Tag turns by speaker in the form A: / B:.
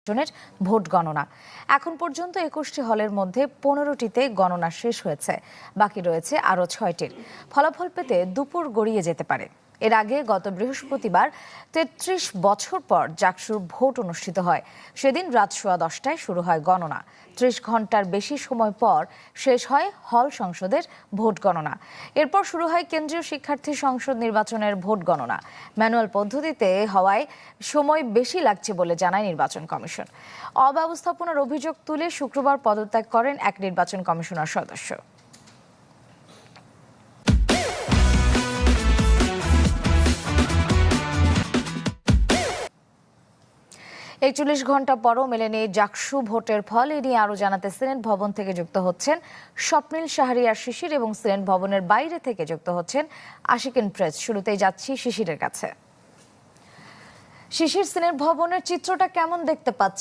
A: নির্বাচনের ভোট গণনা। এখন পর্যন্ত ২১টি হলের মধ্যে ১৫টিতে গণনা শেষ হয়েছে, বাকি রয়েছে আরও ৬টির। ফলাফল পেতে দুপুর গড়িয়ে যেতে পারে। এর আগে গত বৃহস্পতিবার ৩৩ বছর পর জাকসুর ভোট অনুষ্ঠিত হয়। সেদিন রাত ১০:১০টায় শুরু হয় গণনা। ৩০ ঘন্টার বেশি সময় পর শেষ হয় হল সংসদের ভোট গণনা। এরপর শুরু হয় কেন্দ্রীয় শিক্ষার্থী সংসদ নির্বাচনের ভোট গণনা। ম্যানুয়াল পদ্ধতিতে হওয়ায় সময় বেশি লাগছে বলে জানায় নির্বাচন কমিশন। অব্যবস্থাপনার অভিযোগ তুলে শুক্রবার পদত্যাগ করেন এক নির্বাচন কমিশনার সদস্য। ৪১ ঘন্টা পরও মেলেনি জাকসু ভোটের ফল। এ নিয়ে আরও জানাতে সিনেট ভবন থেকে যুক্ত হচ্ছেন স্বপ্নিল শাহরিয়ার শিশির এবং সিনেট ভবনের বাইরে থেকে যুক্ত হচ্ছেন আশিকিন প্রেস। শুরুতেই যাচ্ছি শিশিরের কাছে। শিশির, সিনেট ভবনের চিত্রটা কেমন দেখতে পাচ্ছেন?